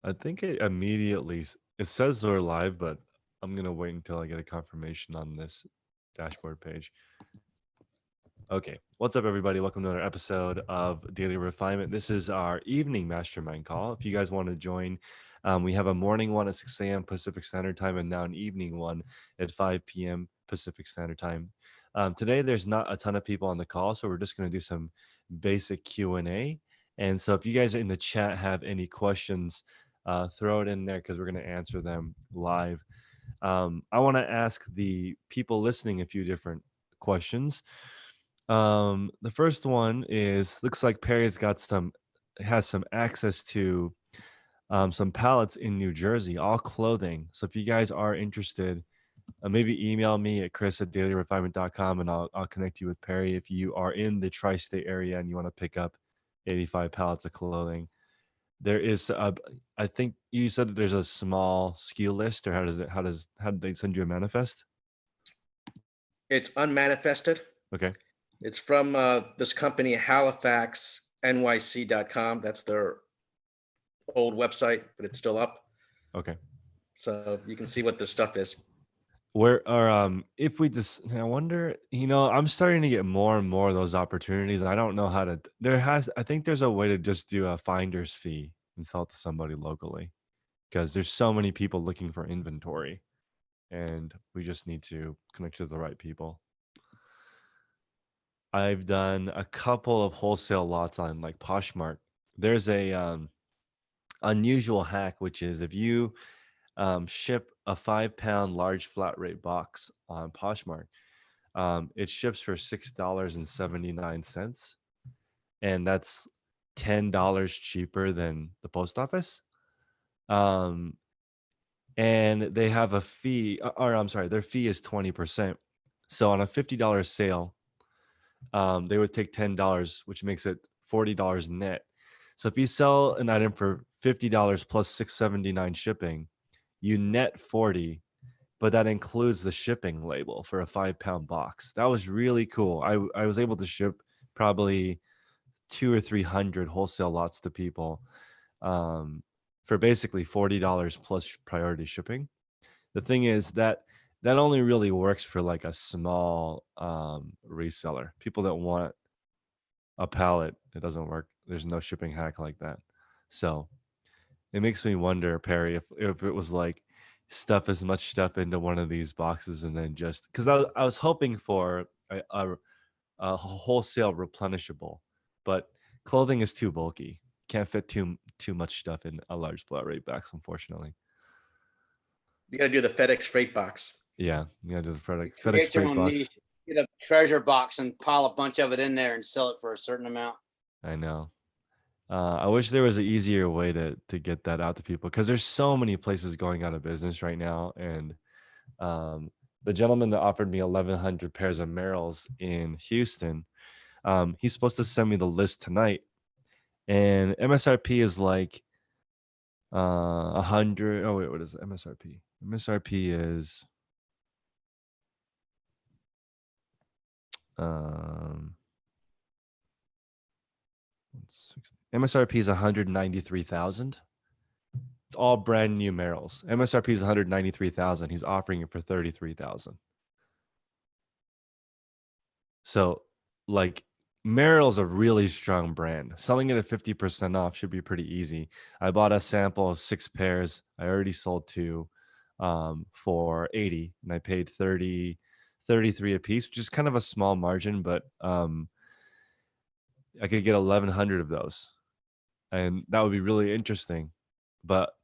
I think it immediately it says we're live, but I'm gonna wait until I get a confirmation on this dashboard page. Okay, what's up, everybody? Welcome to another episode of Daily Refinement. This is our evening mastermind call. If you guys want to join, we have a morning one at 6 a.m. Pacific Standard Time, and now an evening one at 5 p.m. Pacific Standard Time. Today, there's not a ton of people on the call, so we're just going to do some basic Q&A. And so, if you guys in the chat have any questions, throw it in there because we're going to answer them live. I want to ask the people listening a few different questions. The first one is looks like Perry's has some access to some pallets in New Jersey, all clothing. So if you guys are interested, maybe email me at chris@dailyrefinement.com and I'll connect you with Perry if you are in the tri-state area and you want to pick up 85 pallets of clothing. There is I think you said that there's a small SKU list, or how did they send you a manifest? It's unmanifested. Okay. It's from this company, HalifaxNYC.com. That's their old website, but it's still up. Okay. So you can see what the stuff is. Where or if we just I wonder, I'm starting to get more and more of those opportunities. I don't know how to I think there's a way to just do a finder's fee and sell it to somebody locally, because there's so many people looking for inventory and we just need to connect to the right people. I've done a couple of wholesale lots on like Poshmark. There's a unusual hack, which is if you ship a 5-pound large flat rate box on Poshmark, it ships for $6.79, and that's $10 cheaper than the post office. And they have a fee, or I'm sorry, their fee is 20%. So on a $50 sale, they would take $10, which makes it $40 net. So if you sell an item for $50 plus $6.79 shipping, you net 40, but that includes the shipping label for a 5-pound box. That was really cool. I was able to ship probably 200 or 300 wholesale lots to people for basically $40 plus priority shipping. The thing is that only really works for like a small reseller. People that want a pallet, it doesn't work. There's no shipping hack like that. So it makes me wonder, Perry, if it was like stuff as much stuff into one of these boxes and then just because I was hoping for a wholesale replenishable, but clothing is too bulky. Can't fit too much stuff in a large flat rate box, unfortunately. You got to do the FedEx freight box. Yeah, do the You FedEx create your freight own box. niche. Get a treasure box and pile a bunch of it in there and sell it for a certain amount. I know. I wish there was an easier way to get that out to people, because there's so many places going out of business right now. And the gentleman that offered me 1,100 pairs of Merrells in Houston, he's supposed to send me the list tonight, and MSRP is like 100. Oh wait, what is it? MSRP? MSRP is MSRP is 193,000. It's all brand new Merrells. MSRP is 193,000. He's offering it for 33,000. So, like, Merrell's a really strong brand. Selling it at 50% off should be pretty easy. I bought a sample of 6 pairs. I already sold 2 for 80, and I paid 33 a piece, which is kind of a small margin, but I could get 1,100 of those, and that would be really interesting. But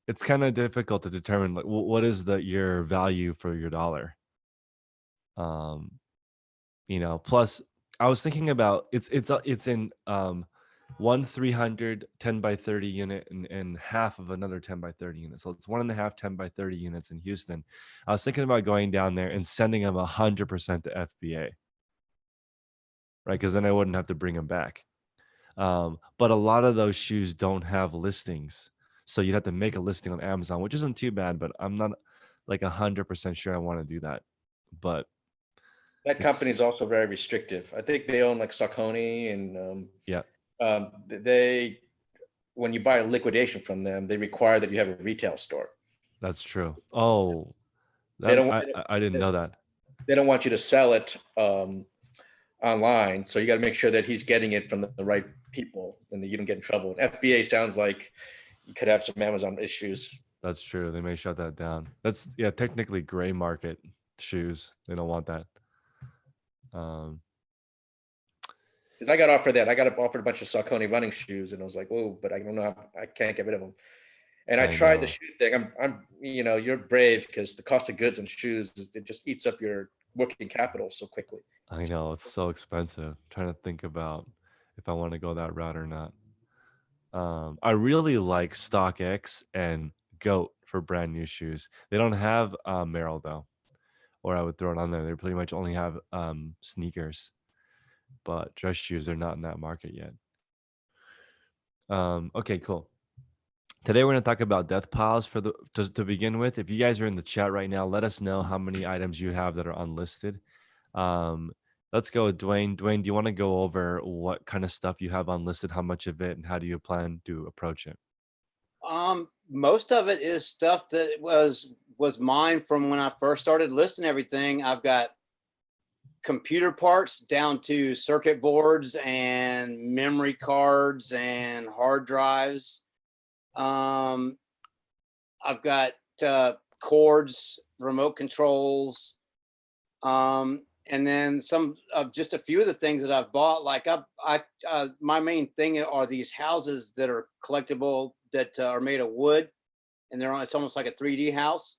it's kind of difficult to determine, like, what is your value for your dollar. Plus I was thinking about it's in one 300 10 by 30 unit and half of another 10 by 30 unit. So it's 1.5 10 by 30 units in Houston. I was thinking about going down there and sending them 100% to FBA, right? Because then I wouldn't have to bring them back. But a lot of those shoes don't have listings, so you'd have to make a listing on Amazon, which isn't too bad, but I'm not like 100% sure I want to do that. But That company is also very restrictive. I think they own like Saucony, and yeah, they when you buy a liquidation from them, they require that you have a retail store. That's true. Oh, They that don't I didn't know that. they don't want you to sell it online, so you got to make sure that he's getting it from the right people, and that you don't get in trouble. And FBA sounds like you could have some Amazon issues. That's true. They may shut that down. That's technically gray market shoes. They don't want that. Because I got offered that. I got offered a bunch of Saucony running shoes, and I was like, "Whoa!" But I don't know. I can't get rid of them. And I I tried the know. shoe thing. You're brave, because the cost of goods on shoes, it just eats up your working capital so quickly. I know it's so expensive. I'm trying to think about if I want to go that route or not. I really like StockX and Goat for brand new shoes. They don't have Merrell though, or I would throw it on there. They pretty much only have sneakers, but dress shoes are not in that market yet. Okay, cool. Today we're going to talk about death piles to begin with. If you guys are in the chat right now, let us know how many items you have that are unlisted. Let's go with Dwayne. Dwayne, do you want to go over what kind of stuff you have unlisted, how much of it, and how do you plan to approach it? Most of it is stuff that was mine from when I first started listing everything. I've got computer parts down to circuit boards and memory cards and hard drives. I've got cords, remote controls, and then some just a few of the things that I've bought. Like my main thing are these houses that are collectible that are made of wood, and it's almost like a 3D house.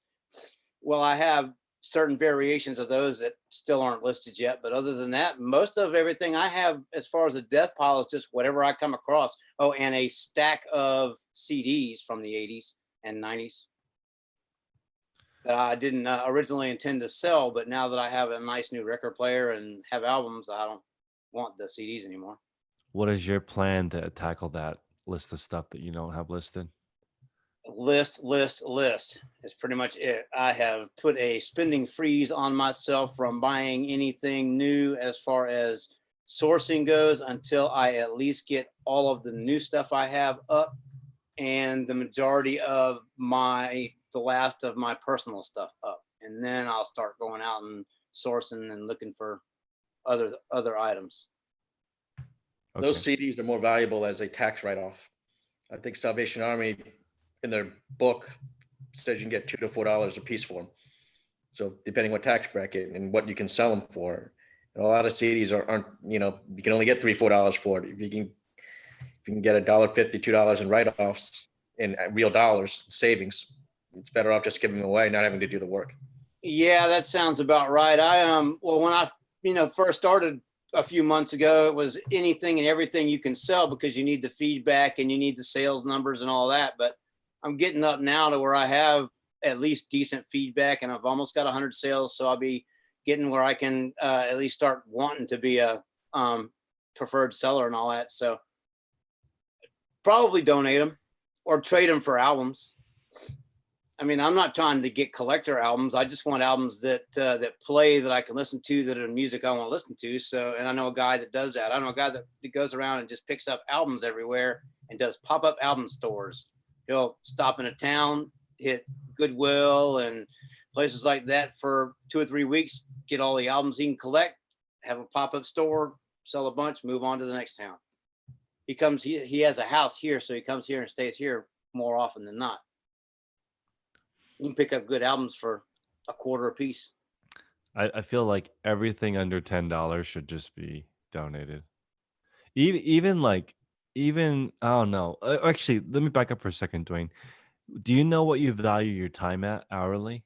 Well, I have certain variations of those that still aren't listed yet, but other than that, most of everything I have as far as a death pile is just whatever I come across. Oh, and a stack of CDs from the 80s and 90s that I didn't originally intend to sell, but now that I have a nice new record player and have albums, I don't want the CDs anymore. What is your plan to tackle that list of stuff that you don't have listed? List is pretty much it. I have put a spending freeze on myself from buying anything new as far as sourcing goes until I at least get all of the new stuff I have up and the majority of the last of my personal stuff up. And then I'll start going out and sourcing and looking for other items. Okay. Those CDs are more valuable as a tax write-off. I think Salvation Army in their book says you can get $2 to $4 a piece for them. So depending what tax bracket and what you can sell them for. And a lot of CDs aren't, you can only get $3, $4 for it. If you can get $1.50, $2 in write-offs in real dollars savings, it's better off just giving them away, not having to do the work. Yeah, that sounds about right. Well, when I first started a few months ago, it was anything and everything you can sell because you need the feedback and you need the sales numbers and all that. But I'm getting up now to where I have at least decent feedback, and I've almost got 100 sales. So I'll be getting where I can at least start wanting to be a preferred seller and all that. So probably donate them or trade them for albums. I mean, I'm not trying to get collector albums. I just want albums that play, that I can listen to, that are music I want to listen to. So, and I know a guy that does that. I know a guy that goes around and just picks up albums everywhere and does pop-up album stores. He'll stop in a town, hit Goodwill and places like that for 2 or 3 weeks, get all the albums he can collect, have a pop-up store, sell a bunch, move on to the next town. He has a house here, so he comes here and stays here more often than not. You can pick up good albums for $0.25 a piece. I feel like everything under $10 should just be donated. Even I don't know. Actually, let me back up for a second, Dwayne. Do you know what you value your time at hourly?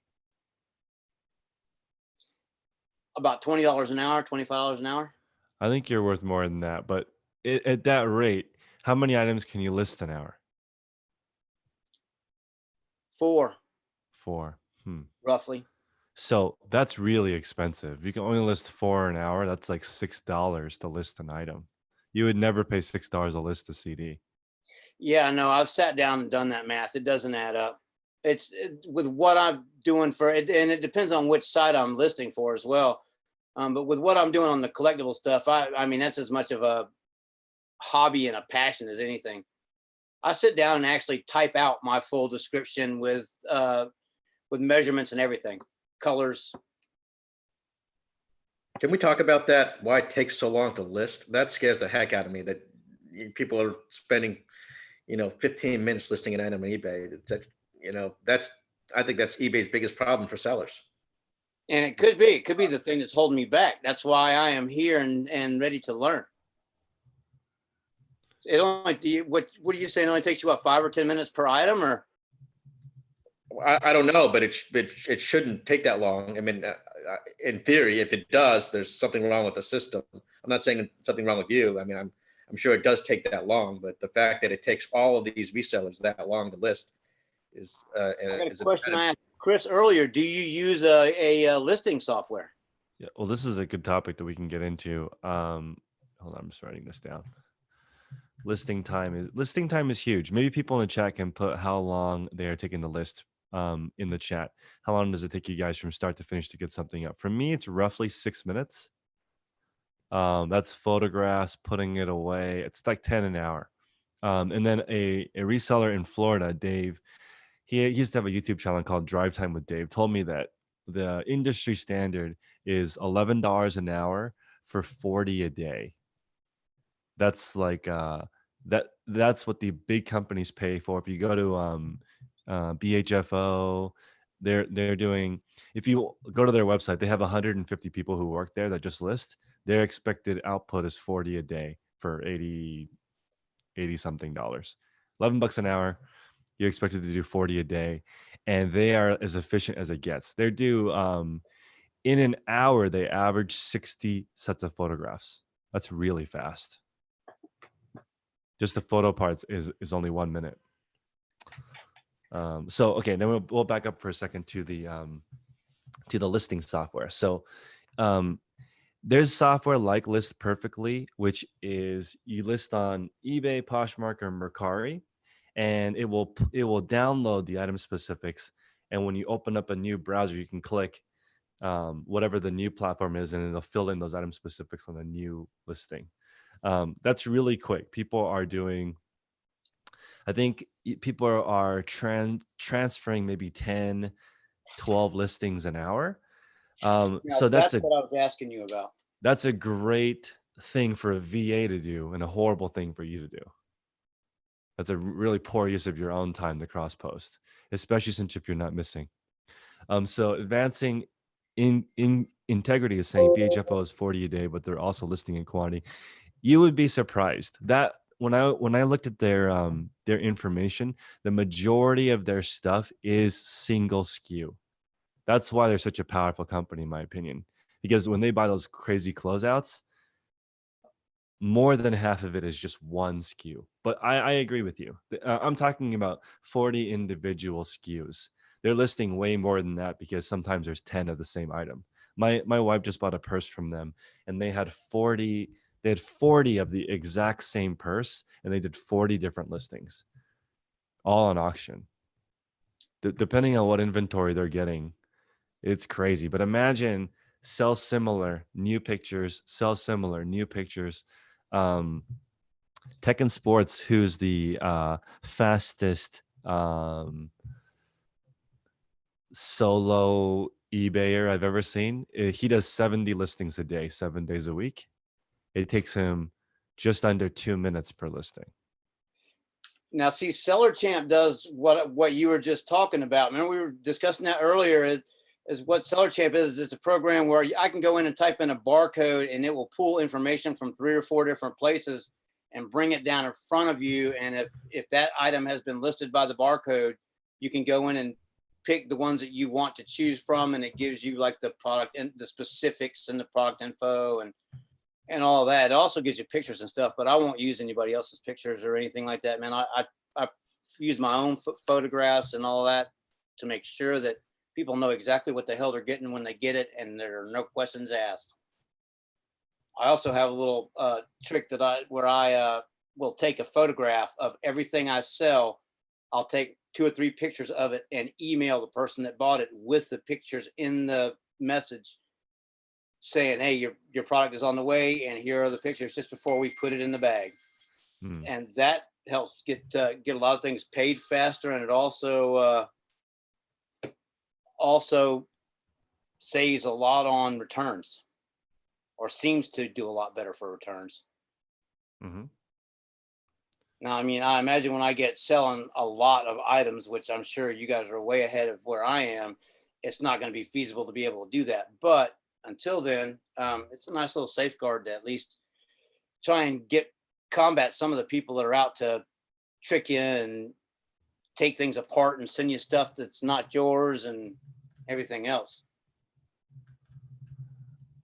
About $20 an hour, $25 an hour. I think you're worth more than that, but at that rate, how many items can you list an hour? 4. 4. Roughly. So that's really expensive. You can only list 4 an hour. That's like $6 to list an item. You would never pay $6 to list a CD. Yeah, no, I've sat down and done that math. It doesn't add up. With what I'm doing for it, and it depends on which site I'm listing for as well. But with what I'm doing on the collectible stuff, I mean, that's as much of a hobby and a passion as anything. I sit down and actually type out my full description with measurements and everything, colors. Can we talk about that? Why it takes so long to list? That scares the heck out of me. That people are spending, 15 minutes listing an item on eBay. I think that's eBay's biggest problem for sellers. And it could be the thing that's holding me back. That's why I am here and ready to learn. It only, what do you say? It only takes you what, 5 or 10 minutes per item, or? I don't know, but it shouldn't take that long. I mean, in theory, if it does, there's something wrong with the system. I'm not saying something wrong with you. I mean, I'm sure it does take that long, but the fact that it takes all of these resellers that long to list is. I got a question I asked Chris earlier. Do you use a listing software? Yeah, well, this is a good topic that we can get into. Hold on, I'm just writing this down. Listing time is huge. Maybe people in the chat can put how long they are taking to list in the chat. How long does it take you guys from start to finish to get something up? For me, it's roughly 6 minutes. That's photographs, putting it away. It's like 10 an hour. And then a reseller in Florida, Dave, he used to have a YouTube channel called Drive Time with Dave, told me that the industry standard is $11 an hour for 40 a day. That's like that's what the big companies pay for. If you go to BHFO, they're doing, if you go to their website, they have 150 people who work there that just list. Their expected output is 40 a day for 80 something dollars. $11 an hour. You're expected to do 40 a day, and they are as efficient as it gets. They do in an hour, they average 60 sets of photographs. That's really fast. Just the photo parts is only 1 minute. So okay, then we'll back up for a second to the listing software. So there's software like List Perfectly, which is you list on eBay, Poshmark, or Mercari, and it will download the item specifics. And when you open up a new browser, you can click whatever the new platform is, and it'll fill in those item specifics on the new listing. That's really quick. People are doing, I think people are transferring maybe 10, 12 listings an hour. So that's what I was asking you about. That's a great thing for a VA to do and a horrible thing for you to do. That's a really poor use of your own time to cross post, especially since if you're not missing. So advancing in integrity is saying BHFO is 40 a day, but they're also listing in quantity. You would be surprised that when I looked at their information, the majority of their stuff is single SKU. That's why they're such a powerful company, in my opinion, because when they buy those crazy closeouts, more than half of it is just one SKU. But I agree with you. I'm talking about 40 individual SKUs. They're listing way more than that because sometimes there's 10 of the same item. My wife just bought a purse from them, and they had 40 of the exact same purse, and they did 40 different listings, all on auction. Depending on what inventory they're getting, it's crazy. But imagine sell similar, new pictures, sell similar, new pictures. Tech and Sports, who's the fastest solo eBayer I've ever seen, he does 70 listings a day, 7 days a week. It takes him just under 2 minutes per listing. Now, see, Seller Champ does what you were just talking about. Remember, we were discussing that earlier. Is what Seller Champ is. It's a program where I can go in and type in a barcode, and it will pull information from 3 or 4 different places and bring it down in front of you. And if that item has been listed by the barcode, you can go in and pick the ones that you want to choose from, and it gives you like the product and the specifics and the product info and all that. It also gives you pictures and stuff, but I won't use anybody else's pictures or anything like that, man. I use my own photographs and all that to make sure that people know exactly what the hell they're getting when they get it, and there are no questions asked. I also have a little trick where I will take a photograph of everything I sell. I'll take 2 or 3 pictures of it and email the person that bought it with the pictures in the message saying, hey, your product is on the way, and here are the pictures, just before we put it in the bag. And that helps get a lot of things paid faster, and it also saves a lot on returns, or seems to do a lot better for returns. Mm-hmm. Now, I mean, I imagine when I get selling a lot of items, which I'm sure you guys are way ahead of where I am, it's not going to be feasible to be able to do that. But until then, it's a nice little safeguard to at least try and combat some of the people that are out to trick you and take things apart and send you stuff that's not yours and everything else.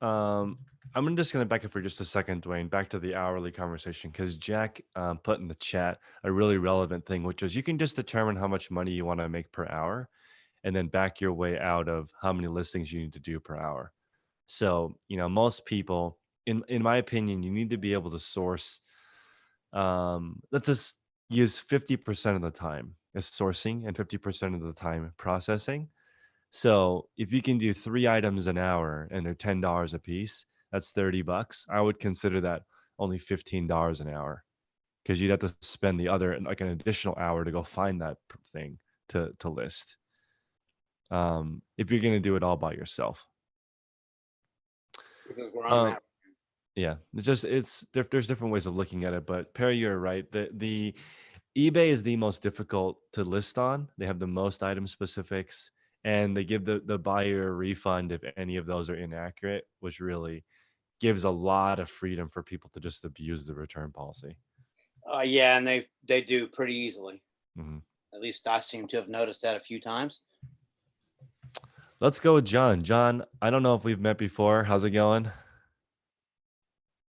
I'm just going to back up for just a second, Dwayne, back to the hourly conversation, because Jack put in the chat a really relevant thing, which is you can just determine how much money you want to make per hour and then back your way out of how many listings you need to do per hour. So, most people, in my opinion, you need to be able to source, let's just use 50% of the time as sourcing and 50% of the time processing. So if you can do 3 items an hour and they're $10 a piece, that's $30. I would consider that only $15 an hour, because you'd have to spend the other, like an additional hour to go find that thing to list. If you're going to do it all by yourself. Because where I'm at. Yeah, there's different ways of looking at it, but Perry, you're right. The eBay is the most difficult to list on. They have the most item specifics, and they give the buyer a refund if any of those are inaccurate, which really gives a lot of freedom for people to just abuse the return policy. Yeah, and they do pretty easily. Mm-hmm. At least I seem to have noticed that a few times. Let's go with John. John, I don't know if we've met before. How's it going?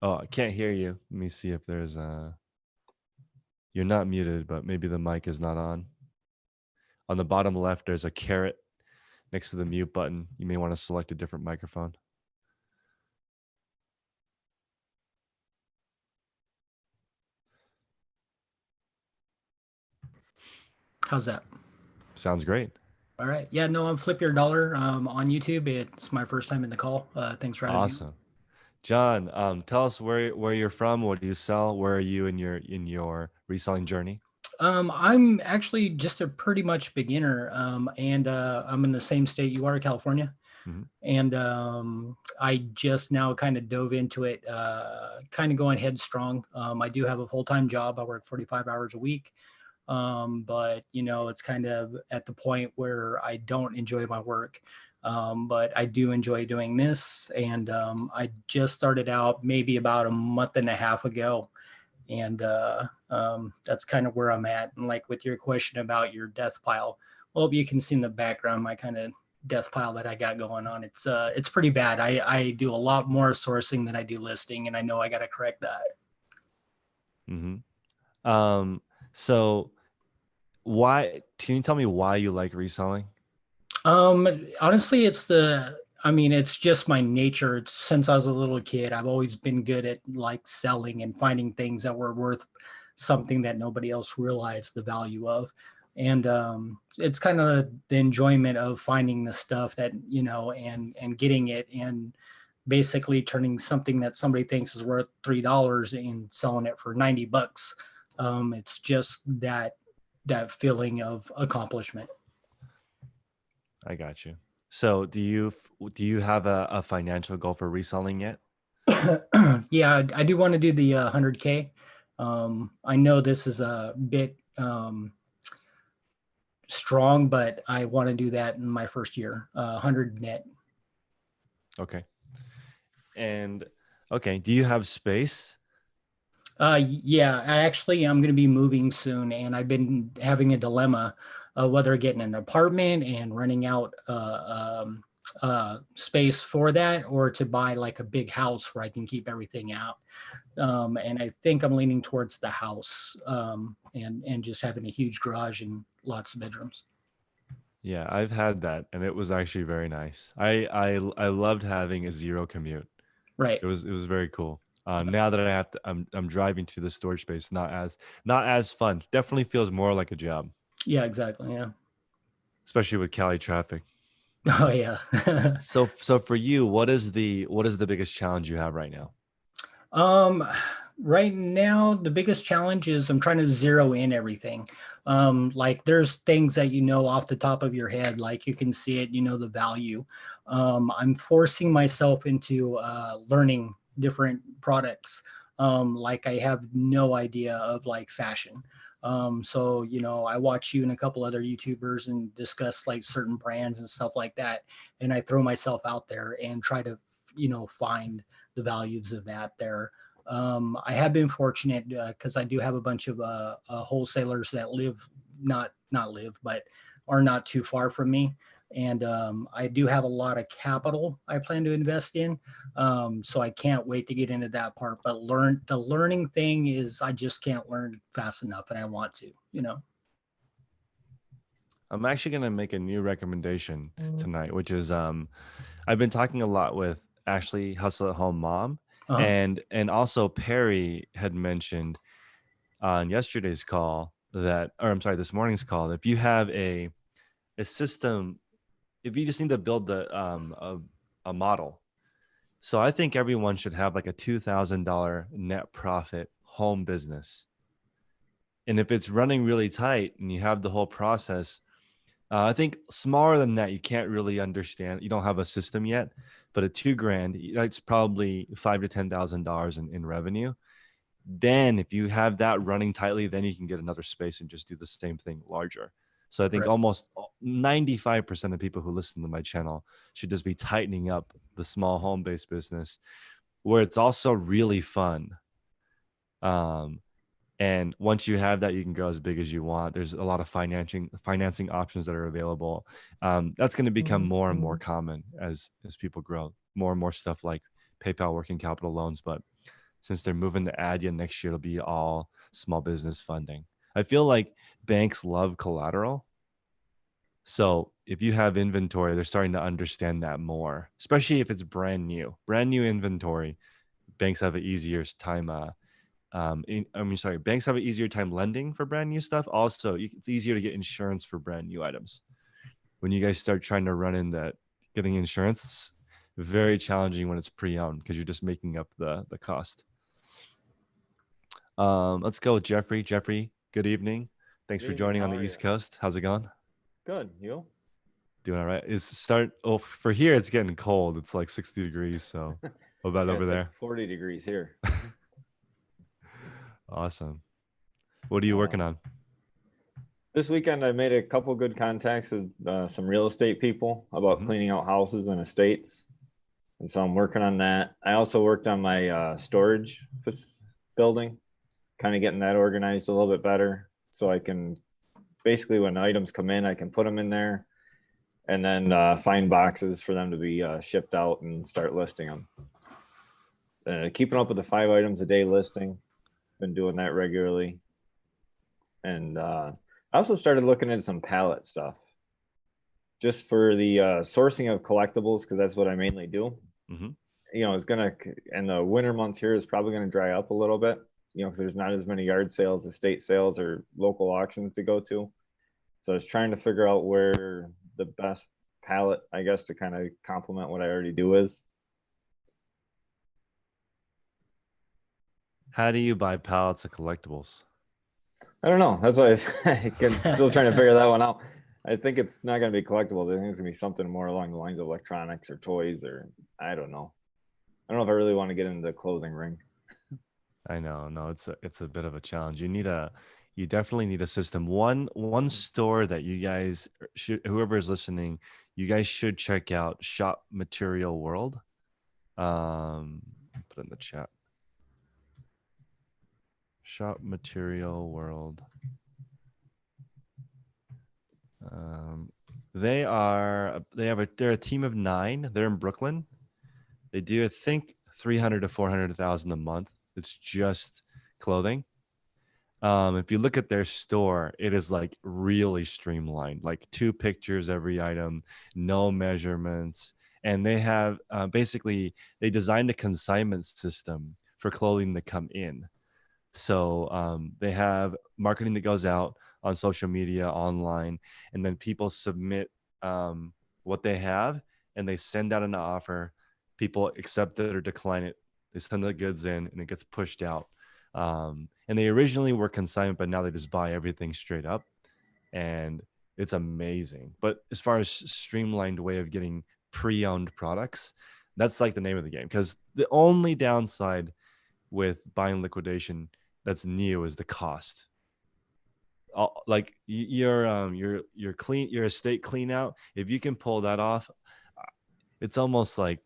Oh, I can't hear you. Let me see if there's you're not muted, but maybe the mic is not on. On the bottom left, there's a caret next to the mute button. You may want to select a different microphone. How's that? Sounds great. All right. Yeah, no, I'm Flip Your Dollar on YouTube. It's my first time in the call. Thanks for having me. Awesome. John, tell us where you're from. What do you sell? Where are you in your reselling journey? I'm actually just a pretty much beginner, and I'm in the same state you are, California. Mm-hmm. And I just now kind of dove into it, kind of going headstrong. I do have a full-time job. I work 45 hours a week. But it's kind of at the point where I don't enjoy my work. But I do enjoy doing this. And I just started out maybe about a month and a half ago. And that's kind of where I'm at. And like with your question about your death pile, well, you can see in the background my kind of death pile that I got going on. It's pretty bad. I do a lot more sourcing than I do listing, and I know I got to correct that. Mm-hmm. So can you tell me why you like reselling? Honestly, it's just my nature. Since I was a little kid, I've always been good at like selling and finding things that were worth something that nobody else realized the value of. And it's kind of the enjoyment of finding the stuff that, and getting it and basically turning something that somebody thinks is worth $3 and selling it for $90. It's just that feeling of accomplishment. I got you. So do you have a financial goal for reselling yet? Yeah, I do want to do the 100K. I know this is a bit strong, but I want to do that in my first year, 100 net. Okay. And okay, do you have space? Yeah, I'm going to be moving soon, and I've been having a dilemma whether getting an apartment and renting out space for that, or to buy like a big house where I can keep everything out. And I think I'm leaning towards the house, and just having a huge garage and lots of bedrooms. Yeah, I've had that, and it was actually very nice. I loved having a zero commute. Right. It was very cool. Now that I'm driving to the storage space, not as fun. Definitely feels more like a job. Yeah, exactly. Yeah. Especially with Cali traffic. Oh yeah. So for you, what is the biggest challenge you have right now? Right now, the biggest challenge is I'm trying to zero in everything. Like there's things that you know off the top of your head, like you can see it, you know, the value. I'm forcing myself into learning different products. Like I have no idea of like fashion. So, you know, I watch you and a couple other YouTubers and discuss like certain brands and stuff like that. And I throw myself out there and try to, you know, find the values of that there. I have been fortunate because I do have a bunch of wholesalers that live not live, but are not too far from me, and I do have a lot of capital I plan to invest in. So I can't wait to get into that part. But the learning thing is I just can't learn fast enough, and I want to, you know. I'm actually going to make a new recommendation tonight, which is I've been talking a lot with Ashley, Hustle at Home Mom, Uh-huh. and also Perry had mentioned on yesterday's call that, or I'm sorry, this morning's call, that if you have a system, if you just need to build a model. So I think everyone should have like a $2,000 net profit home business. And if it's running really tight and you have the whole process, I think smaller than that, you can't really understand. You don't have a system yet, but at $2,000, that's probably $5,000 to $10,000 in revenue. Then if you have that running tightly, then you can get another space and just do the same thing larger. So I think Correct. almost 95% of people who listen to my channel should just be tightening up the small home-based business where it's also really fun. And once you have that, you can grow as big as you want. There's a lot of financing options that are available. That's going to become more and more common as people grow. More and more stuff like PayPal working capital loans. But since they're moving to ADIA next year, it'll be all small business funding. I feel like banks love collateral. So if you have inventory, they're starting to understand that more, especially if it's brand new inventory. Banks have an easier time. Banks have an easier time lending for brand new stuff. Also, it's easier to get insurance for brand new items. When you guys start trying to run in that getting insurance, it's very challenging when it's pre-owned because you're just making up the cost. Let's go with Jeffrey. Jeffrey, good evening. Thanks Good for evening. joining How on the are East you? Coast. How's it going? Good. You? Doing all right. For here it's getting cold. It's like 60 degrees. So what about Yeah, over it's there? like 40 degrees here. Awesome. What are you working on? This weekend, I made a couple good contacts with some real estate people about Mhm. cleaning out houses and estates. And so I'm working on that. I also worked on my storage building, kind of getting that organized a little bit better. So I can basically, when items come in, I can put them in there and then find boxes for them to be shipped out and start listing them. Keeping up with the 5 items a day listing. Been doing that regularly. And I also started looking at some pallet stuff just for the sourcing of collectibles, because that's what I mainly do. Mm-hmm. You know, it's gonna, and the winter months here is probably gonna dry up a little bit, you know, because there's not as many yard sales, estate sales, or local auctions to go to. So I was trying to figure out where the best pallet, I guess, to kind of complement what I already do is. How do you buy pallets of collectibles? I don't know. That's why I'm still trying to figure that one out. I think it's not going to be collectible. I think it's going to be something more along the lines of electronics or toys, or I don't know. I don't know if I really want to get into the clothing ring. I know, no, it's a bit of a challenge. You definitely need a system. One store that you guys should, whoever is listening, you guys should check out Shop Material World. Put it in the chat. Shop Material World. They're a team of 9. They're in Brooklyn. They do, I think, 300 to 400,000 a month. It's just clothing. If you look at their store, it is like really streamlined, like 2 pictures every item, no measurements. And they have basically, they designed a consignment system for clothing to come in. So they have marketing that goes out on social media, online, and then people submit what they have and they send out an offer. People accept it or decline it. They send the goods in and it gets pushed out. And they originally were consignment, but now they just buy everything straight up, and it's amazing. But as far as streamlined way of getting pre-owned products, that's like the name of the game. Because the only downside with buying liquidation that's new is the cost. Like your clean, your estate clean out, if you can pull that off, it's almost like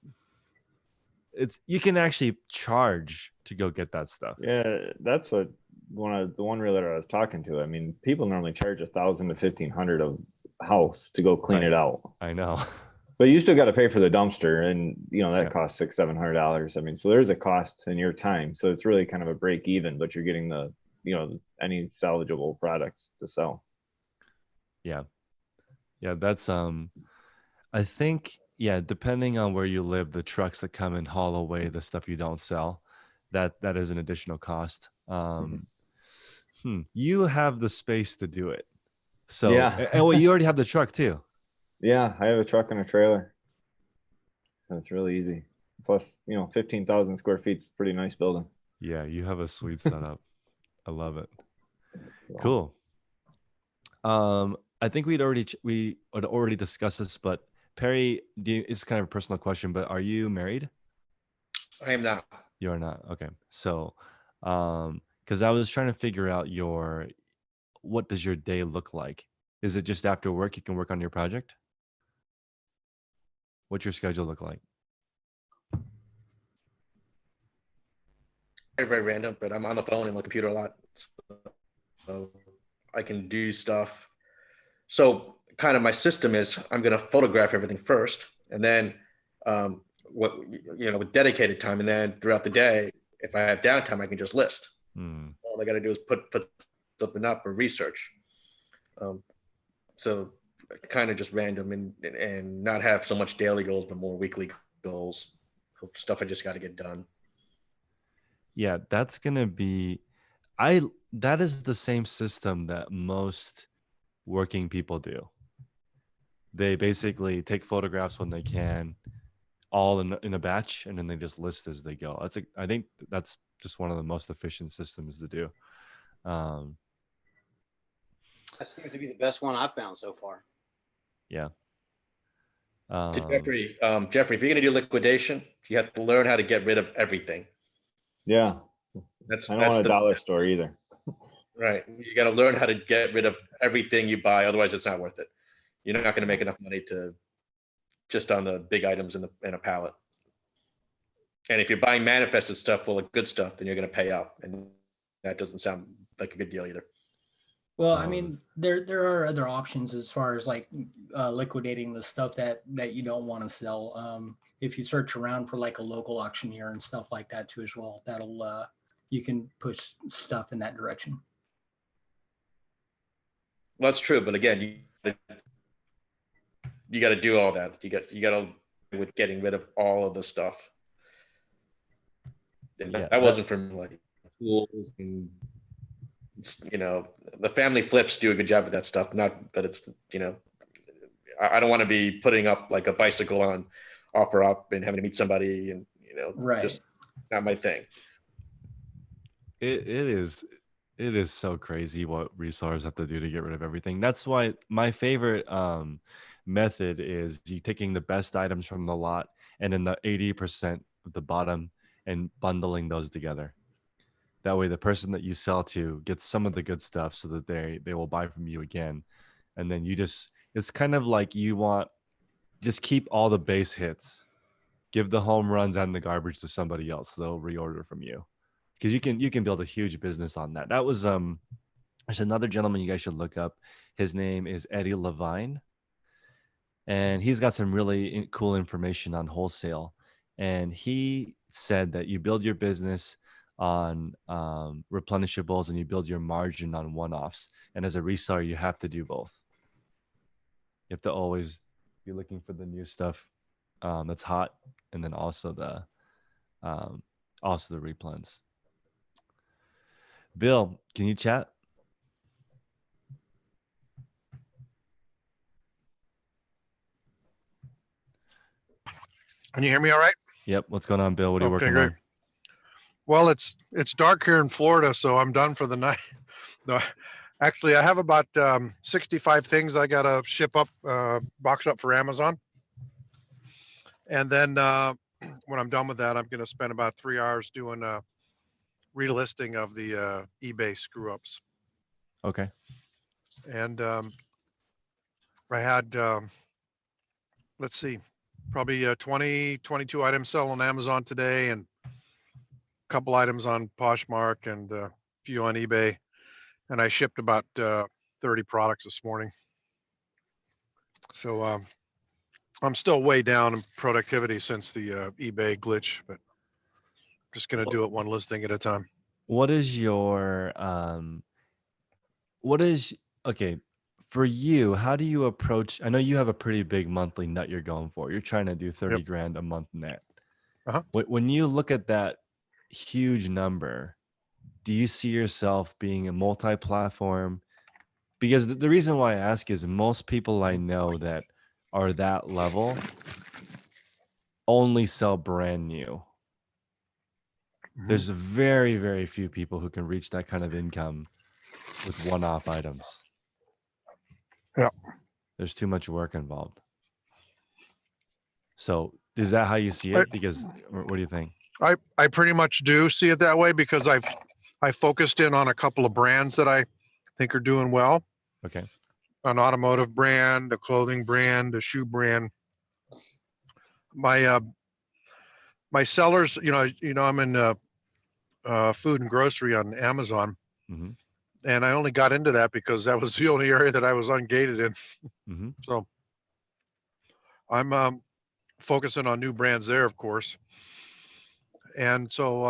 you can actually charge to go get that stuff. Yeah, that's what the one realtor I was talking to. I mean, people normally charge $1,000 to $1,500 a house to go clean it out. I know. But you still got to pay for the dumpster, and that Yeah. costs $600-700. I mean, so there's a cost in your time. So it's really kind of a break even, but you're getting the any salvageable products to sell. Yeah, that's I think, depending on where you live, the trucks that come and haul away the stuff you don't sell, that is an additional cost. You have the space to do it. So Yeah. and well, you already have the truck too. Yeah, I have a truck and a trailer, so it's really easy. Plus, 15,000 square feet is a pretty nice building. Yeah, you have a sweet setup. I love it. So, Cool. I think we had already discussed this, but Perry, it's kind of a personal question, but are you married? I am not. You are not. Okay. So, because I was trying to figure out what does your day look like? Is it just after work you can work on your project? What's your schedule look like? Very, very random, but I'm on the phone and the computer a lot. So I can do stuff. So kind of my system is I'm going to photograph everything first, and then with dedicated time, and then throughout the day, if I have downtime, I can just list. All I got to do is put something up or research. So kind of just random and not have so much daily goals, but more weekly goals, stuff I just got to get done. Yeah, that's gonna be that is the same system that most working people do. They basically take photographs when they can, all in a batch, and then they just list as they go. I think that's just one of the most efficient systems to do. That seems to be the best one I've found so far. Yeah. To Jeffrey, if you're going to do liquidation, you have to learn how to get rid of everything. Yeah. I don't want a dollar store either. Right. You got to learn how to get rid of everything you buy. Otherwise, it's not worth it. You're not going to make enough money to just on the big items in a pallet. And if you're buying manifested stuff full of good stuff, then you're going to pay up. And that doesn't sound like a good deal either. Well, I mean, there are other options as far as like liquidating the stuff that you don't want to sell. If you search around for like a local auctioneer and stuff like that too as well, that'll you can push stuff in that direction. Well, that's true, but again, you got to do all that. You got to with getting rid of all of the stuff. And that wasn't from like tools and the family flips do a good job with that stuff. Not that it's I don't want to be putting up like a bicycle on OfferUp and having to meet somebody and right. Just not my thing. It is so crazy what resellers have to do to get rid of everything. That's why my favorite method is you taking the best items from the lot and then the 80% of the bottom and bundling those together. That way the person that you sell to gets some of the good stuff so that they will buy from you again. And then it's kind of like just keep all the base hits, give the home runs and the garbage to somebody else. They'll reorder from you. Because you can build a huge business on that. That was there's another gentleman you guys should look up. His name is Eddie Levine, and he's got some really cool information on wholesale. And he said that you build your business on replenishables and you build your margin on one-offs. And as a reseller, you have to do both. You have to always be looking for the new stuff that's hot, and then also the replens. Bill, can you chat? Can you hear me all right? Yep. What's going on, Bill? What are you Okay, working great. Well, it's dark here in Florida, so I'm done for the night. No, actually, I have about 65 things I gotta ship up, box up for Amazon, and then when I'm done with that, I'm gonna spend about 3 hours doing a relisting of the eBay screw ups. Okay. And I had let's see, probably 20, 22 items sell on Amazon today, and a couple items on Poshmark, and a few on eBay. And I shipped about 30 products this morning. So I'm still way down in productivity since the eBay glitch, but just gonna do it one listing at a time. What is your what is okay for you? How do you approach? I know you have a pretty big monthly nut you're going for. You're trying to do 30 Yep. grand a month net. Uh-huh. When you look at that huge number, do you see yourself being a multi-platform? Because the reason why I ask is most people I know that are that level only sell brand new. Mhm. There's very, very few people who can reach that kind of income with one-off items. Yeah. There's too much work involved. So is that how you see it? Because what do you think? I pretty much do see it that way because I focused in on a couple of brands that I think are doing well. Okay. An automotive brand, a clothing brand, a shoe brand. My my sellers, I'm in food and grocery on Amazon, Mm-hmm. and I only got into that because that was the only area that I was ungated in. Mm-hmm. So I'm focusing on new brands there, of course. And so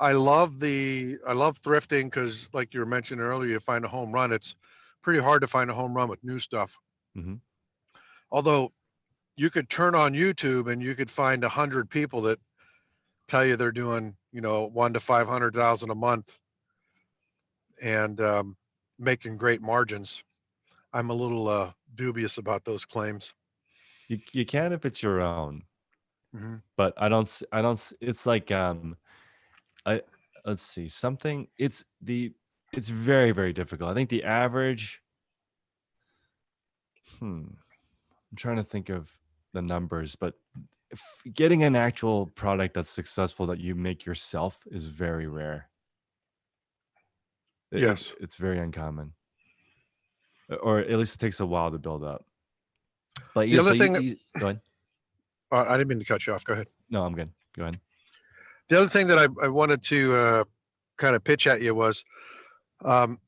I love thrifting because, like you were mentioning earlier, you find a home run. It's pretty hard to find a home run with new stuff. Mm-hmm. Although you could turn on YouTube and you could find 100 people that tell you they're doing, 1 to 500,000 a month and making great margins. I'm a little dubious about those claims. You can if it's your own, Hmm. but I don't. It's like I let's see something. It's very, very difficult. I think the average. I'm trying to think of the numbers, but getting an actual product that's successful that you make yourself is very rare. Yes. It's very uncommon, or at least it takes a while to build up. But The other thing, go ahead. I didn't mean to cut you off. Go ahead. No, I'm good. Go ahead. The other thing that I wanted to kind of pitch at you was, there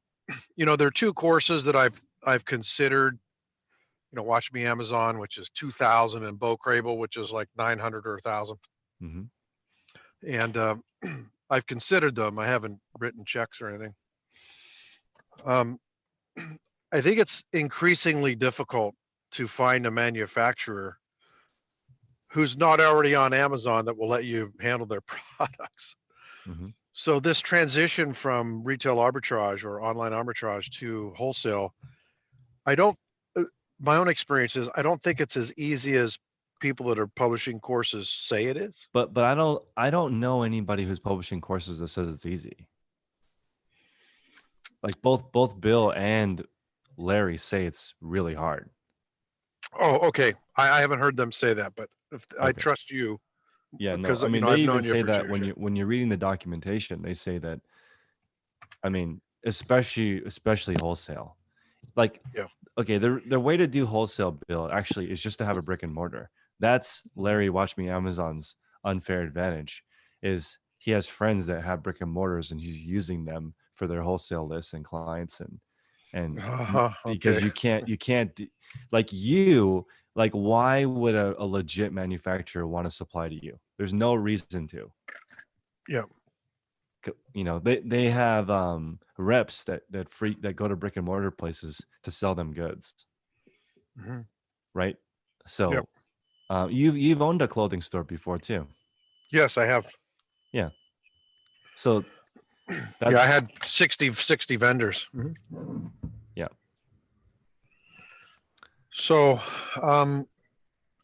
are two courses that I've considered. Watch Me Amazon, which is 2,000, and Bo Crable, which is like 900 or 1,000. Mm-hmm. And I've considered them. I haven't written checks or anything. I think it's increasingly difficult to find a manufacturer who's not already on Amazon that will let you handle their products. Mm-hmm. So this transition from retail arbitrage or online arbitrage to wholesale, my own experience is I don't think it's as easy as people that are publishing courses say it is. But I don't know anybody who's publishing courses that says it's easy. Like both Bill and Larry say it's really hard. Oh, okay. I haven't heard them say that, but I Okay. trust you. Yeah, no. Because I mean, I've they even known you say for that years, yeah. when you're reading the documentation, they say that. I mean, especially wholesale. Like, Yeah. Okay, the way to do wholesale, Bill, actually is just to have a brick and mortar. That's Larry Watch Me Amazon's unfair advantage. Is he has friends that have brick and mortars and he's using them for their wholesale lists and clients and because Okay. you can't like why would a legit manufacturer want to supply to you? There's no reason to. Yeah. They have reps that go to brick and mortar places to sell them goods. Mm-hmm. Right? So Yep. you've owned a clothing store before too. Yes, I have. Yeah. So I had 60 vendors. Mm-hmm. Yeah. So,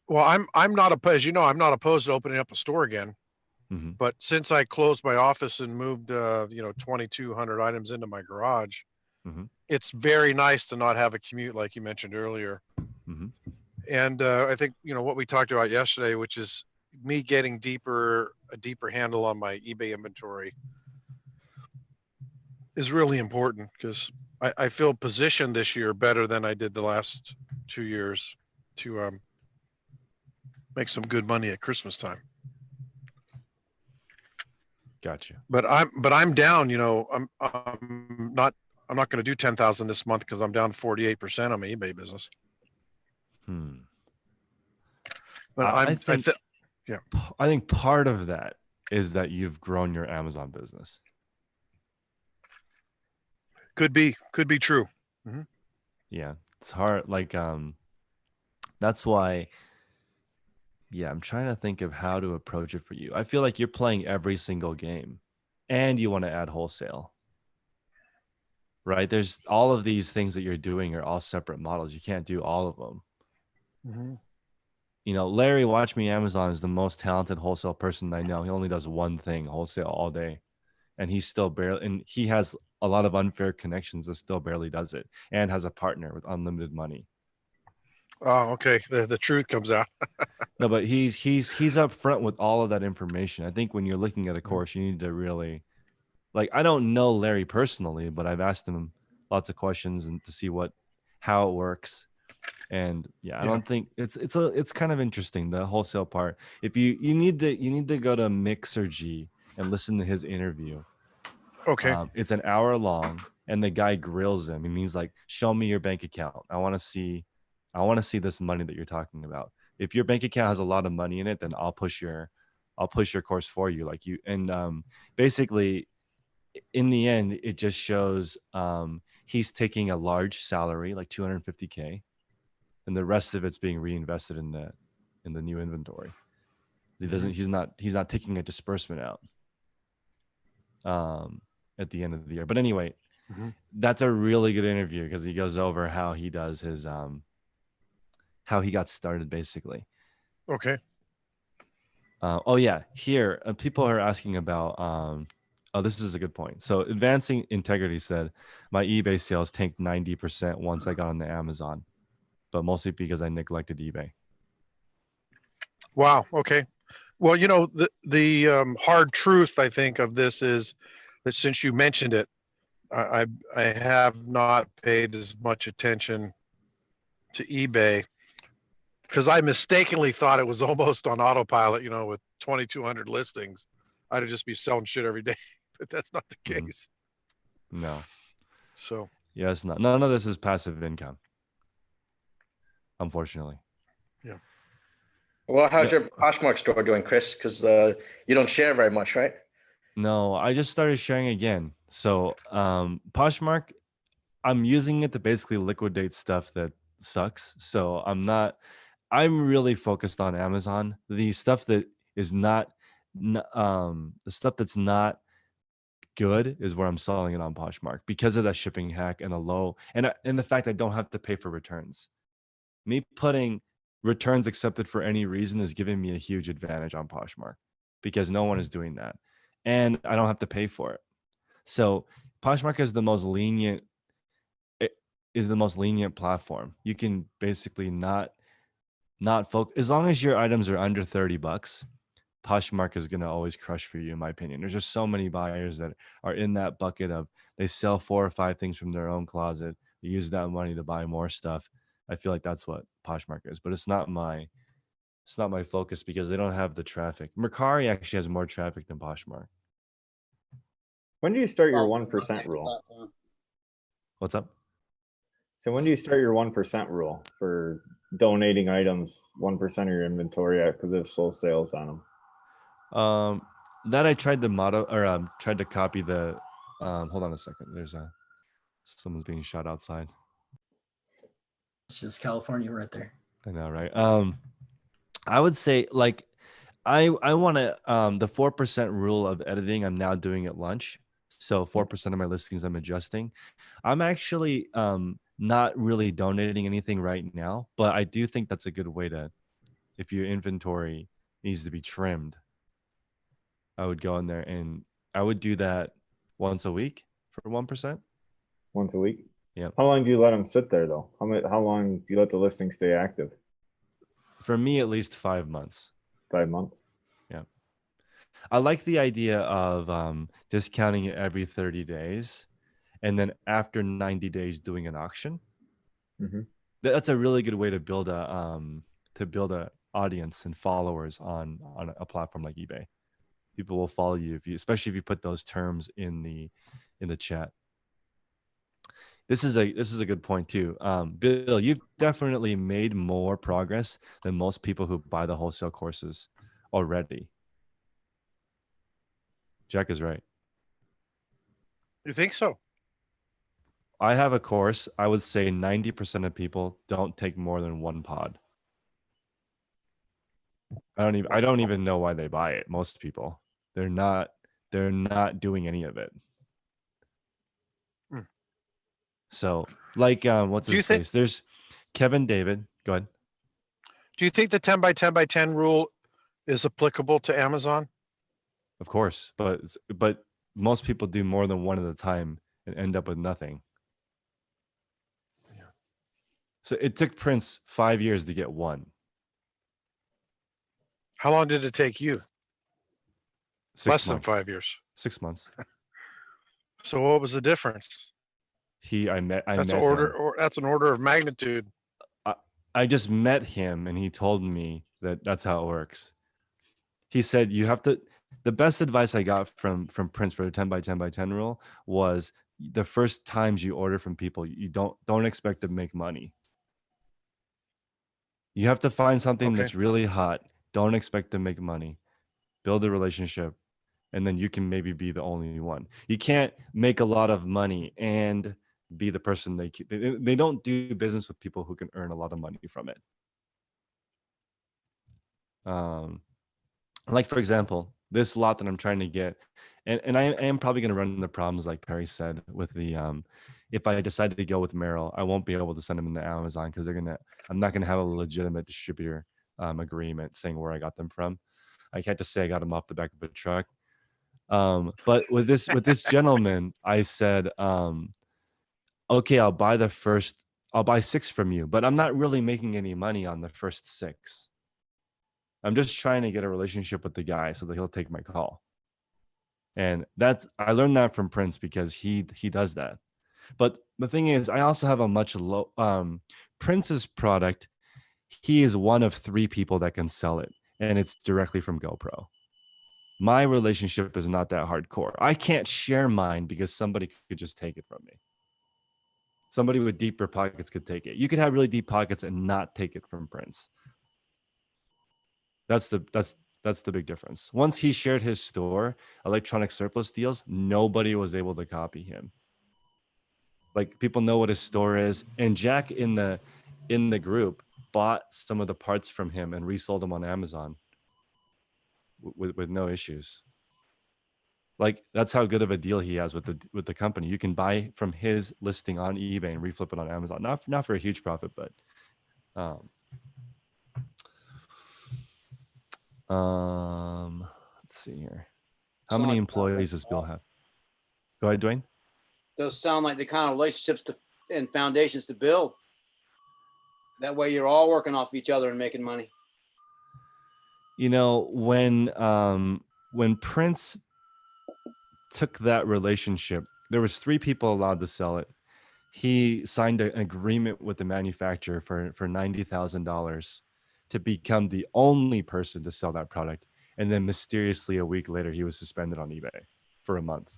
well, I'm not opposed. I'm not opposed to opening up a store again. Hmm. But since I closed my office and moved, 2,200 items into my garage, Hmm. it's very nice to not have a commute like you mentioned earlier. Hmm. And I think, what we talked about yesterday, which is me getting a deeper handle on my eBay inventory is really important because I feel positioned this year better than I did the last 2 years to make some good money at Christmas time. Gotcha. But I'm down. I'm not going to do 10,000 this month because I'm down 48% on my eBay business. But I I think th- yeah, I think part of that is that you've grown your Amazon business. could be true. Yeah, it's hard. Like, that's why. Yeah, I'm trying to think of how to approach it for you. I feel like you're playing every single game, and you want to add wholesale, right? There's all of these things that you're doing are all separate models. You can't do all of them. Mm-hmm. Larry Watch Me Amazon is the most talented wholesale person I know. He only does one thing, wholesale, all day. And he's still barely, and he has a lot of unfair connections that still barely does it, and has a partner with unlimited money. Oh, okay. The truth comes out. No, but he's upfront with all of that information. I think when you're looking at a course, you need to really, like, I don't know Larry personally, but I've asked him lots of questions and to see how it works. And yeah, I Yeah. don't think it's kind of interesting, the wholesale part. If you need to go to Mixergy and listen to his interview. Okay. It's an hour long, and the guy grills him, and he's like, "Show me your bank account. I want to see this money that you're talking about. If your bank account has a lot of money in it, then I'll push your course for you." Like you, and basically, in the end, it just shows he's taking a large salary, like $250K, and the rest of it's being reinvested in the new inventory. He's not taking a disbursement out at the end of the year. But anyway, that's a really good interview because he goes over how he does his how he got started, basically. Okay. Oh yeah, here people are asking about oh, this is a good point. So Advancing Integrity said my eBay sales tanked 90% once I got on the Amazon, but mostly because I neglected eBay. Wow. Okay. Well, the hard truth, I think, of this is that since you mentioned it, I have not paid as much attention to eBay because I mistakenly thought it was almost on autopilot, with 2,200 listings. I'd just be selling shit every day, but that's not the Mhm. case. No. So Yeah, it's not. None of this is passive income, unfortunately. yeah. Well, how's Yeah. your Poshmark store doing, Chris? Because you don't share very much, right? No, I just started sharing again. So Poshmark, I'm using it to basically liquidate stuff that sucks. So I'm really focused on Amazon. The stuff that is the stuff that's not good is where I'm selling it on Poshmark because of that shipping hack and and the fact I don't have to pay for returns. Me putting returns accepted for any reason is giving me a huge advantage on Poshmark because no one is doing that, and I don't have to pay for it. So Poshmark is the most lenient. It is the most lenient platform. You can basically not focus as long as your items are under $30. Poshmark is going to always crush for you, in my opinion. There's just so many buyers that are in that bucket of they sell 4 or 5 things from their own closet. They use that money to buy more stuff. I feel like that's what Poshmark is, but it's not my focus because they don't have the traffic. Mercari actually has more traffic than Poshmark. When do you start your 1% rule? What's up? So when do you start your 1% rule for donating items 1% of your inventory at because of slow sales on them? That I tried to tried to copy the hold on a second. There's someone's being shot outside. It's just California right there. I know, right? I would say like I want to the 4% rule of editing I'm now doing at lunch. So 4% of my listings I'm adjusting. I'm actually not really donating anything right now, but I do think that's a good way to, if your inventory needs to be trimmed, I would go in there and I would do that once a week for 1%. Once a week? Yeah. How long do you let them sit there though? How long do you let the listing stay active? For me, at least 5 months. 5 months? Yeah. I like the idea of discounting it every 30 days and then after 90 days doing an auction. Mm-hmm. That's a really good way to build a audience and followers on a platform like eBay. People will follow you especially if you put those terms in the chat. This is a good point too. Bill, you've definitely made more progress than most people who buy the wholesale courses already. Jack is right. You think so? I have a course. I would say 90% of people don't take more than one pod. I don't even know why they buy it. Most people, they're not doing any of it. Hmm. So like, what's Do you his think- face? There's Kevin David. Go ahead. Do you think the 10 by 10 by 10 rule is applicable to Amazon? Of course, but most people do more than one at a time and end up with nothing. Yeah. So it took Prince 5 years to get one. How long did it take you? 6 Less months. than 5 years. 6 months. So what was the difference? I met That's him. that's an order of magnitude. I just met him and he told me that that's how it works. He said you have to. The best advice I got from Prince for the 10 by 10 by 10 rule was the first times you order from people, you don't expect to make money. You have to find something Okay. that's really hot. Don't expect to make money. Build a relationship, and then you can maybe be the only one. You can't make a lot of money and be the person they don't do business with people who can earn a lot of money from it. Like for example, this lot that I'm trying to get, and I am probably going to run into problems like Perry said with the if I decide to go with Merrill, I won't be able to send them into Amazon because I'm not gonna have a legitimate distributor agreement saying where I got them from. I can't just say I got them off the back of a truck. But with this gentleman, I said, okay, I'll buy 6 from you, but I'm not really making any money on the first 6. I'm just trying to get a relationship with the guy so that he'll take my call. And I learned that from Prince because he does that. But the thing is, I also have a much low Prince's product. He is one of 3 people that can sell it, and it's directly from GoPro. My relationship is not that hardcore. I can't share mine because somebody could just take it from me. Somebody with deeper pockets could take it. You could have really deep pockets and not take it from Prince. That's the big difference. Once he shared his store, Electronic Surplus Deals, nobody was able to copy him. Like people know what his store is, and Jack in the group bought some of the parts from him and resold them on Amazon with no issues. Like that's how good of a deal he has with the company. You can buy from his listing on eBay and reflip it on Amazon. Not for a huge profit, but let's see here. How many employees does Bill have? Go ahead, Dwayne. Those sound like the kind of relationships and foundations to build. That way you're all working off each other and making money. You know, when Prince took that relationship, there was 3 people allowed to sell it. He signed an agreement with the manufacturer for $90,000 to become the only person to sell that product. And then mysteriously a week later, he was suspended on eBay for a month.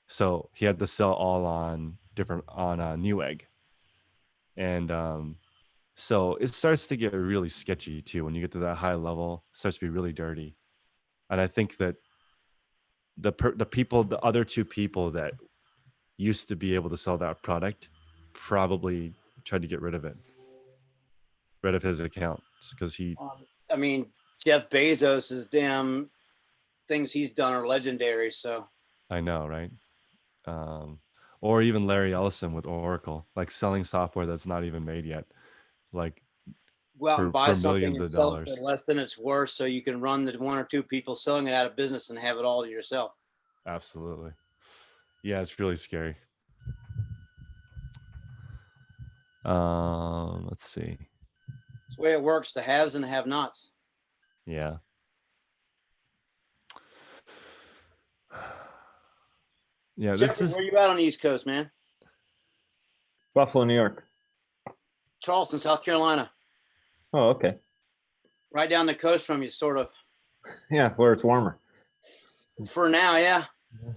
So he had to sell all on Newegg. And so it starts to get really sketchy too. When you get to that high level, it starts to be really dirty. And I think that the other 2 people that used to be able to sell that product probably tried to get rid of his account because I mean, Jeff Bezos's damn things he's done are legendary. So I know, right? Or even Larry Ellison with Oracle, like selling software that's not even made yet. Like go out and buy for something millions and of sell it dollars. for less than it's worth, so you can run the 1 or 2 people selling it out of business and have it all to yourself. Absolutely. Yeah, it's really scary. Let's see. It's the way it works, the haves and the have-nots. Yeah. Yeah, this Jeffrey, is where you at on the East Coast, man? Buffalo, New York. Charleston, South Carolina. Oh, okay. Right down the coast from you, sort of. Yeah, where it's warmer. For now, yeah.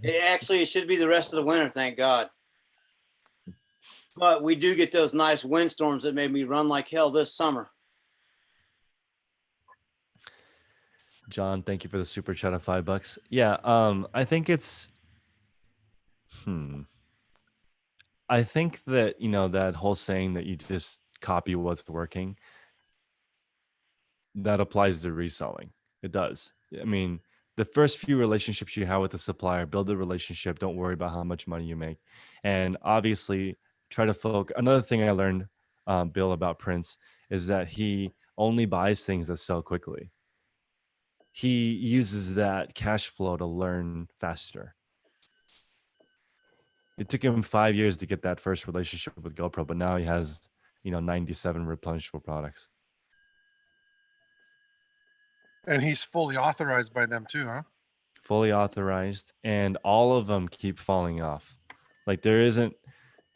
It should be the rest of the winter, thank God. But we do get those nice windstorms that made me run like hell this summer. John, thank you for the super chat of $5. Yeah, I think it's I think that, you know, that whole saying that you just copy what's working, that applies to reselling. It does. I mean, the first few relationships you have with the supplier, build the relationship. Don't worry about how much money you make. And obviously, try to focus. Another thing I learned, Bill, about Prince is that he only buys things that sell quickly. He uses that cash flow to learn faster. It took him 5 years to get that first relationship with GoPro, but now he has, 97 replenishable products. And he's fully authorized by them too, huh? Fully authorized, and all of them keep falling off. Like there's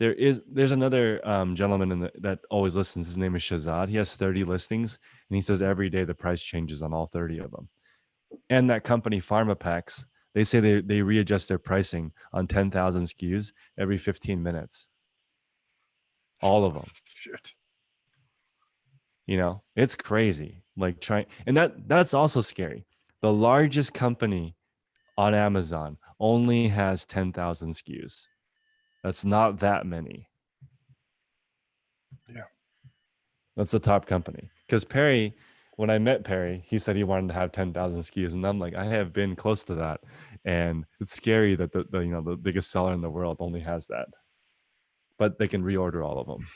another gentleman that always listens. His name is Shazad. He has 30 listings, and he says every day the price changes on all 30 of them. And that company, PharmaPacks, they say they readjust their pricing on 10,000 SKUs every 15 minutes. All of them. Shit. It's crazy. Like and that's also scary. The largest company on Amazon only has 10,000 SKUs. That's not that many. Yeah. That's the top company. Because Perry, when I met Perry, he said he wanted to have 10,000 SKUs, and I'm like, I have been close to that, and it's scary that the biggest seller in the world only has that, but they can reorder all of them.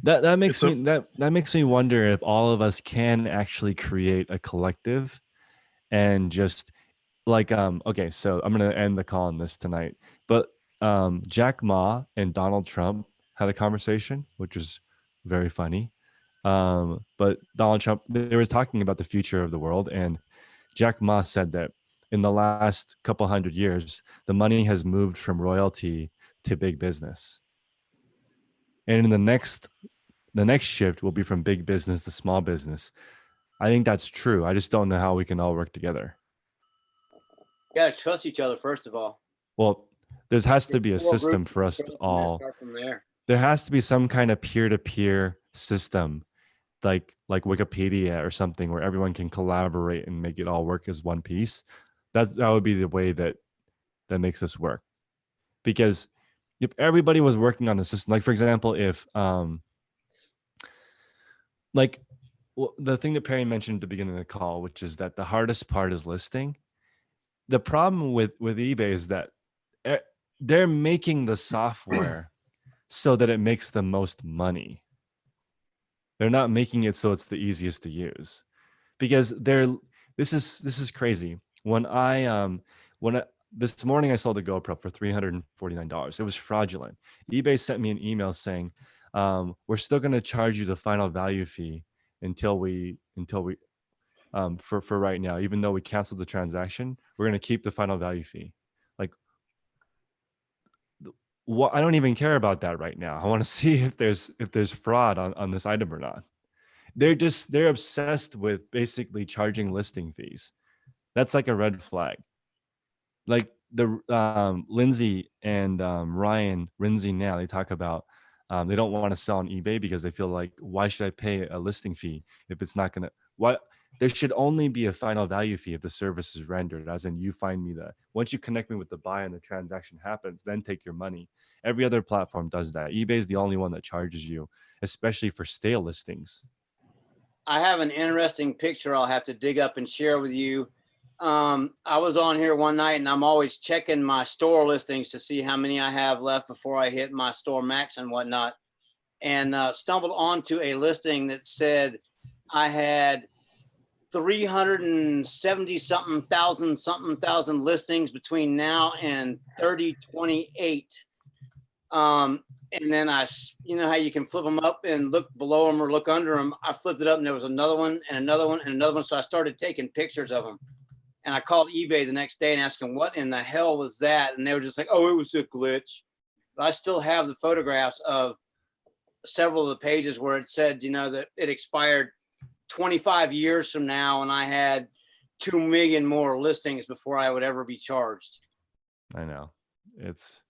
That makes me that makes me wonder if all of us can actually create a collective, and just like okay, so I'm gonna end the call on this tonight, but Jack Ma and Donald Trump had a conversation, which was very funny. But Donald Trump, they were talking about the future of the world, and Jack Ma said that in the last couple 100 years, the money has moved from royalty to big business, and in the next shift will be from big business to small business. I think that's true. I just don't know how we can all work together. You gotta trust each other, first of all. Well, there has to be a system for us to all. Start from there. There has to be some kind of peer-to-peer system, like Wikipedia or something, where everyone can collaborate and make it all work as one piece. That would be the way that makes this work. Because if everybody was working on a system, like for example, if the thing that Perry mentioned at the beginning of the call, which is that the hardest part is listing. The problem with eBay is that they're making the software so that it makes the most money. They're not making it so it's the easiest to use, because this is crazy. When this morning I sold a GoPro for $349. It was fraudulent. eBay sent me an email saying, we're still going to charge you the final value fee until we for right now, even though we canceled the transaction, we're going to keep the final value fee. Like, what? I don't even care about that right now. I want to see if there's fraud on this item or not. They're obsessed with basically charging listing fees. That's like a red flag. Like the Lindsay and Ryan Rinzi now, they talk about they don't want to sell on eBay because they feel like, why should I pay a listing fee if it's not going to, what? There should only be a final value fee if the service is rendered, as in you find me once you connect me with the buyer and the transaction happens, then take your money. Every other platform does that. eBay is the only one that charges you, especially for stale listings. I have an interesting picture I'll have to dig up and share with you. I was on here one night, and I'm always checking my store listings to see how many I have left before I hit my store max and whatnot. and stumbled onto a listing that said I had 370 something thousand listings between now and 3028. And then you know how you can flip them up and look below them or look under them. I flipped it up and there was another one and another one and another one. So I started taking pictures of them. And I called eBay the next day and asked them, what in the hell was that? And they were just like, oh, it was a glitch. But I still have the photographs of several of the pages where it said, you know, that it expired 25 years from now and I had 2 million more listings before I would ever be charged. I know. It's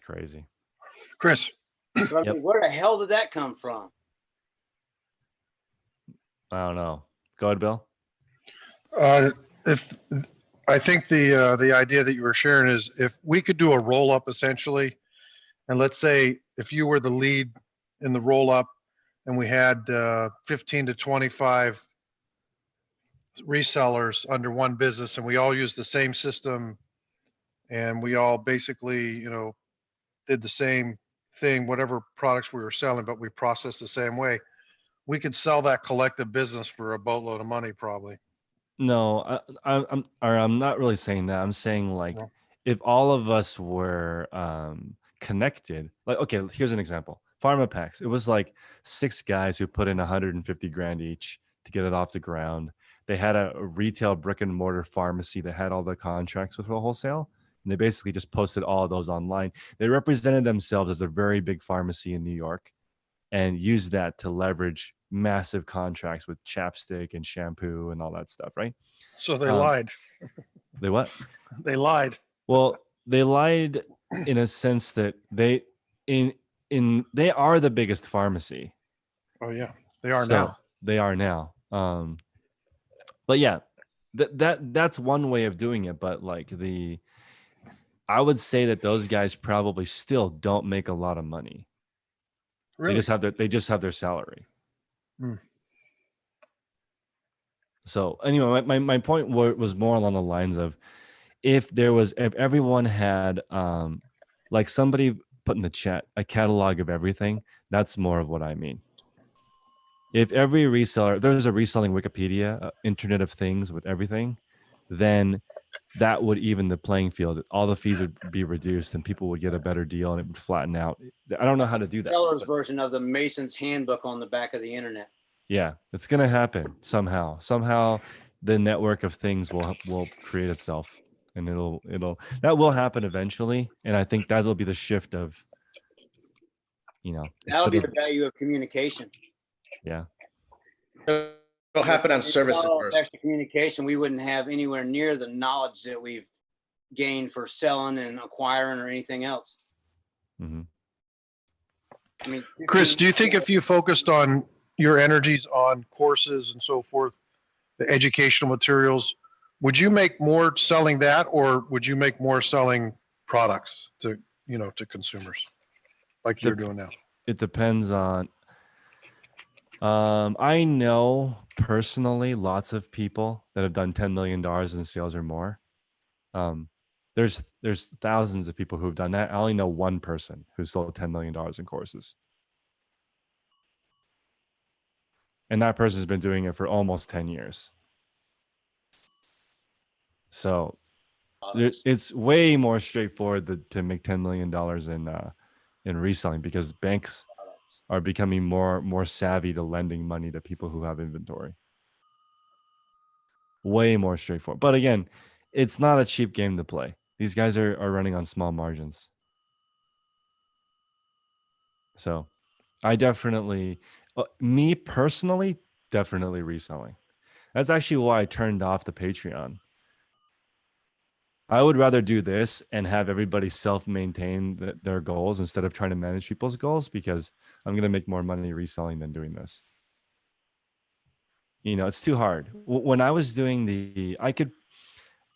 crazy. Chris, But I mean, where the hell did that come from? I don't know. Go ahead, Bill. if I think the idea that you were sharing is if we could do a roll up essentially, and let's say if you were the lead in the roll up and we had 15 to 25 resellers under one business and we all use the same system and we all basically, you know, did the same thing, whatever products we were selling, but we processed the same way, we could sell that collective business for a boatload of money probably. No, I'm not really saying that. I'm saying like No. if all of us were connected, like okay, here's an example. Pharma packs. It was like 6 guys who put in 150 grand each to get it off the ground. They had a retail brick and mortar pharmacy that had all the contracts with the wholesale. And they basically just posted all of those online. They represented themselves as a very big pharmacy in New York and used that to leverage massive contracts with chapstick and shampoo and all that stuff, right? So they lied. They what? They lied. Well, they lied in a sense that they are the biggest pharmacy. Oh yeah, they are So now. they are now. But yeah, that's one way of doing it. But like I would say that those guys probably still don't make a lot of money. Really? They just have their salary. Hmm. So anyway, my point was more along the lines of if everyone had like somebody put in the chat a catalog of everything, that's more of what I mean. If every reseller, there's a reselling Wikipedia, Internet of Things with everything, then that would even the playing field. All the fees would be reduced and people would get a better deal and it would flatten out. I don't know how to do that. Seller's version of the Mason's handbook on the back of the internet. Yeah, it's going to happen somehow. Somehow the network of things will create itself and that will happen eventually. And I think that'll be the shift of, you know, That'll be the value of communication. Yeah. It'll happen on services first. Extra communication, we wouldn't have anywhere near the knowledge that we've gained for selling and acquiring or anything else. Mm-hmm. I mean, Chris, do you think if you focused on your energies on courses and so forth, the educational materials, would you make more selling that, or would you make more selling products to, you know, to consumers like you're doing now? It depends on, I know personally lots of people that have done $10 million in sales or more. There's thousands of people who've done that. I only know one person who sold $10 million in courses. And that person's been doing it for almost 10 years. So it's way more straightforward to make $10 million in reselling because banks are becoming more savvy to lending money to people who have inventory. Way more straightforward. But again, it's not a cheap game to play. These guys are running on small margins. So I definitely, me personally, definitely reselling. That's actually why I turned off the Patreon. I would rather do this and have everybody self-maintain their goals instead of trying to manage people's goals because I'm going to make more money reselling than doing this. You know, it's too hard. When I was doing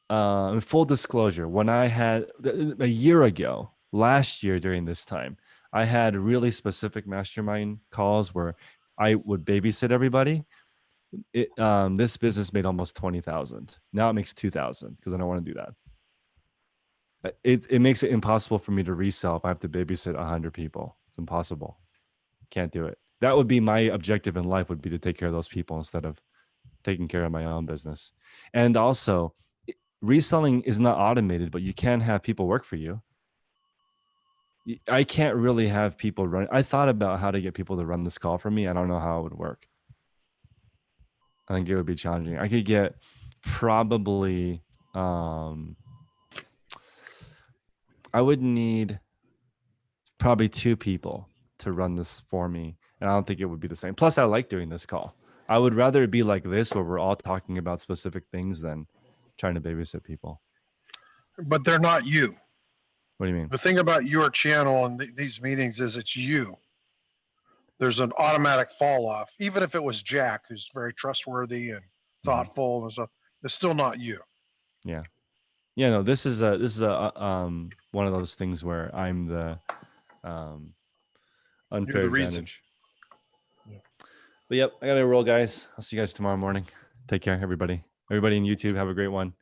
full disclosure, when I had a year ago, last year during this time, I had really specific mastermind calls where I would babysit everybody. This business made almost 20,000. Now it makes 2,000 because I don't want to do that. It makes it impossible for me to resell if I have to babysit 100 people. It's impossible. Can't do it. That would be my objective in life, would be to take care of those people instead of taking care of my own business. And also, reselling is not automated, but you can have people work for you. I can't really have people run. I thought about how to get people to run this call for me. I don't know how it would work. I think it would be challenging. I could get probably, I would need probably 2 people to run this for me. And I don't think it would be the same. Plus, I like doing this call. I would rather it be like this, where we're all talking about specific things, than trying to babysit people. But they're not you. What do you mean? The thing about your channel and these meetings is it's you. There's an automatic fall off. Even if it was Jack, who's very trustworthy and thoughtful and stuff, it's still not you. Yeah. Yeah, no, this is a one of those things where I'm the unfair reason. advantage. But yep, I gotta roll, guys. I'll see you guys tomorrow morning. Take care, everybody. Everybody in YouTube, have a great one.